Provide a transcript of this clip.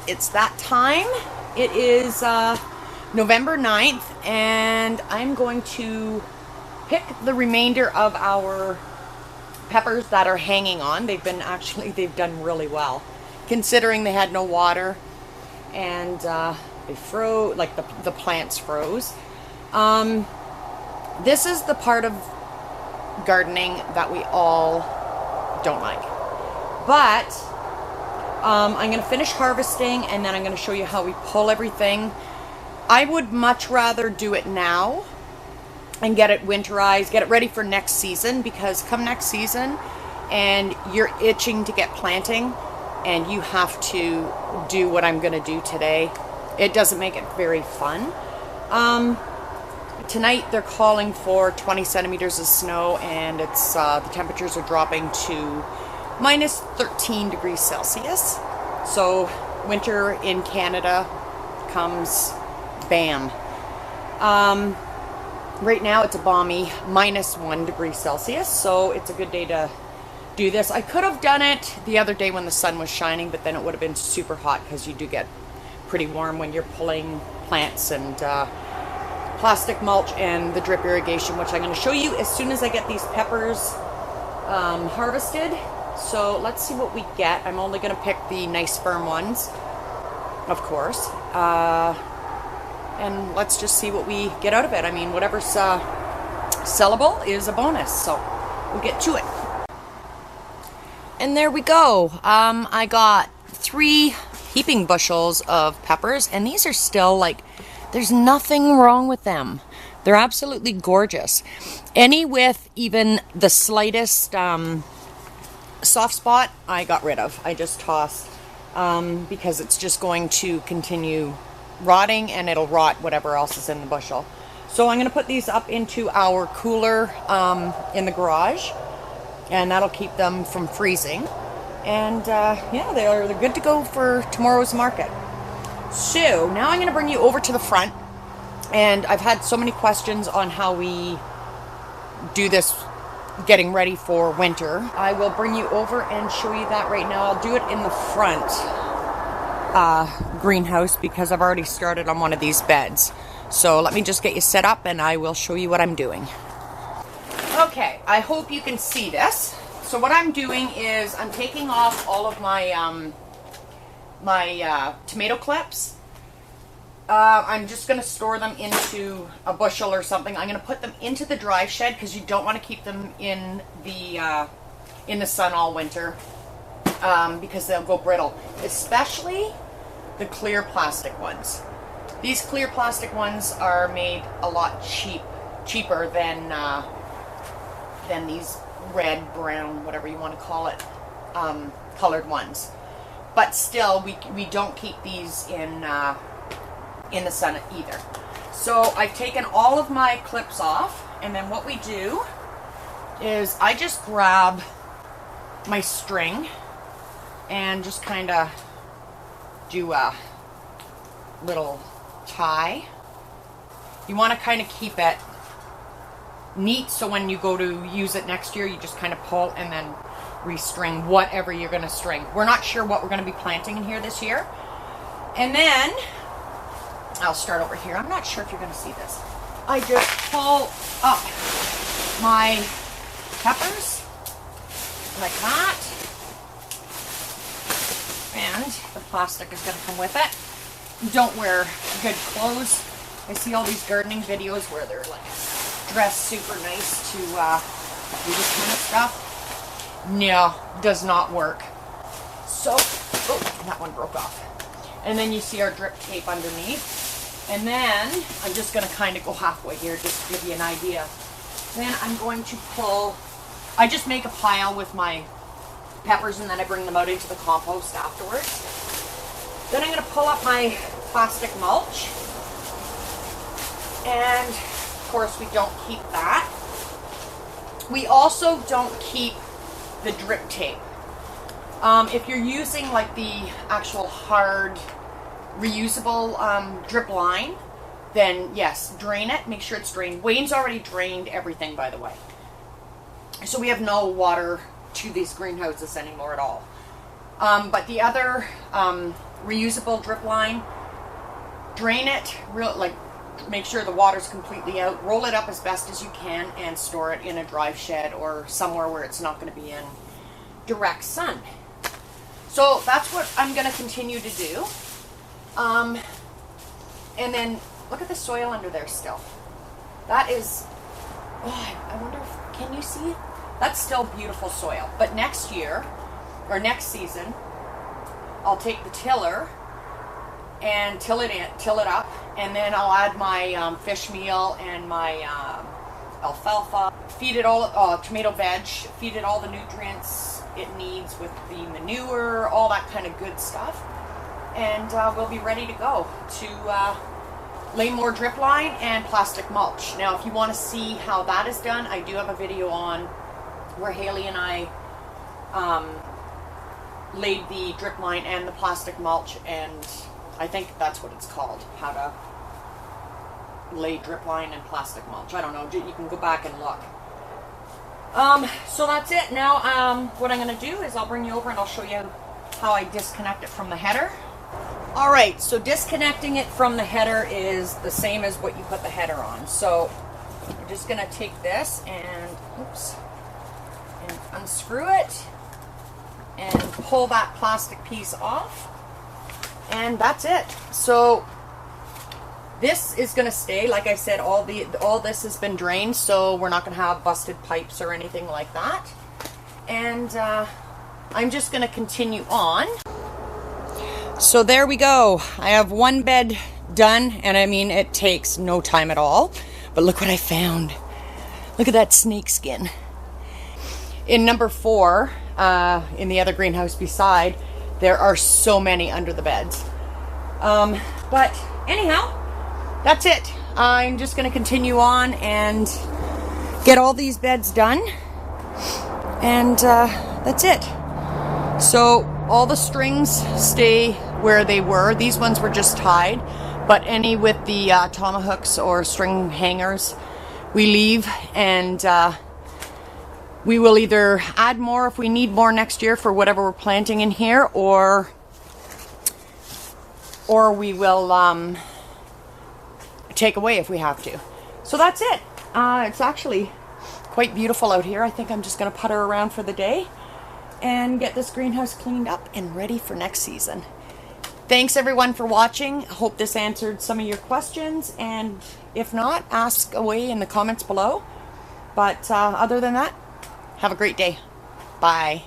it's that time. It is November 9th, and I'm going to pick the remainder of our peppers that are hanging on. They've done really well, considering they had no water, and they froze, like the plants froze. This is the part of gardening that we all don't like. But I'm going to finish harvesting, and then I'm going to show you how we pull everything. I would much rather do it now and get it winterized, get it ready for next season, because come next season and you're itching to get planting and you have to do what I'm going to do today, it doesn't make it very fun. Tonight they're calling for 20 centimeters of snow, and it's the temperatures are dropping to minus 13 degrees Celsius. So winter in Canada comes bam. Right now it's a balmy minus 1 degree Celsius, so it's a good day to do this. I could have done it the other day when the sun was shining, but then it would have been super hot, because you do get pretty warm when you're pulling plants and plastic mulch and the drip irrigation, which I'm going to show you as soon as I get these peppers harvested. So let's see what we get. I'm only going to pick the nice firm ones, of course, and let's just see what we get out of it. I mean, whatever's sellable is a bonus, so we'll get to it. And there we go. I got 3 heaping bushels of peppers, and these are still like, there's nothing wrong with them. They're absolutely gorgeous. Any with even the slightest soft spot, I got rid of. I just tossed because it's just going to continue rotting, and it'll rot whatever else is in the bushel. So I'm going to put these up into our cooler in the garage, and that'll keep them from freezing. And yeah, they're good to go for tomorrow's market. So now I'm going to bring you over to the front, and I've had so many questions on how we do this getting ready for winter. I will bring you over and show you that right now. I'll do it in the front greenhouse, because I've already started on one of these beds. So let me just get you set up, and I will show you what I'm doing. Okay, I hope you can see this. So what I'm doing is I'm taking off all of my tomato clips. I'm just going to store them into a bushel or something. I'm going to put them into the dry shed, because you don't want to keep them in the sun all winter, because they'll go brittle, especially the clear plastic ones. These clear plastic ones are made a lot cheaper than these red, brown, whatever you want to call it, colored ones. But still, we don't keep these in the sun either. So I've taken all of my clips off, and then what we do is I just grab my string and just kind of do a little tie. You want to kind of keep it neat, so when you go to use it next year, you just kind of pull and then restring whatever you're going to string. We're not sure what we're going to be planting in here this year. And then I'll start over here. I'm not sure if you're going to see this. I just pull up my peppers like that, and the plastic is going to come with it. Don't wear good clothes. I see all these gardening videos where they're like dressed super nice to do this kind of stuff. No, does not work. So, oh, that one broke off. And then you see our drip tape underneath. And then I'm just going to kind of go halfway here just to give you an idea. Then I'm going to pull, I just make a pile with my peppers, and then I bring them out into the compost afterwards. Then I'm going to pull up my plastic mulch. And of course we don't keep that. We also don't keep the drip tape. If you're using like the actual hard reusable drip line, then yes, drain it, make sure it's drained. Wayne's already drained everything, by the way. So we have no water to these greenhouses anymore at all. But the other reusable drip line. Drain it, make sure the water's completely out. Roll it up as best as you can and store it in a dry shed or somewhere where it's not going to be in direct sun. So that's what I'm going to continue to do. And then look at the soil under there still. That is, oh, I wonder if, can you see it? That's still beautiful soil. But next year, or next season, I'll take the tiller and till it up, and then I'll add my fish meal and my alfalfa, feed it all, tomato veg, feed it all the nutrients it needs with the manure, all that kind of good stuff, and we'll be ready to go to lay more drip line and plastic mulch. Now if you want to see how that is done, I do have a video on where Haley and I laid the drip line and the plastic mulch, and I think that's what it's called, how to lay drip line and plastic mulch. I don't know, you can go back and look. So that's it. Now what I'm going to do is I'll bring you over and I'll show you how I disconnect it from the header. Alright, so disconnecting it from the header is the same as what you put the header on. So I'm just going to take this and, oops, and unscrew it and pull that plastic piece off. And that's it. So this is going to stay. Like I said, all this has been drained, so we're not going to have busted pipes or anything like that. And I'm just going to continue on. So there we go. I have one bed done, and I mean, it takes no time at all. But look what I found. Look at that snake skin. In number 4, in the other greenhouse beside, there are so many under the beds. But anyhow, that's it. I'm just going to continue on and get all these beds done. And that's it. So all the strings stay where they were. These ones were just tied. But any with the tomahawks or string hangers, we leave, and we will either add more if we need more next year for whatever we're planting in here, or we will take away if we have to. So that's it. It's actually quite beautiful out here. I think I'm just going to putter around for the day and get this greenhouse cleaned up and ready for next season. Thanks everyone for watching. I hope this answered some of your questions, and if not, ask away in the comments below. But other than that, have a great day. Bye.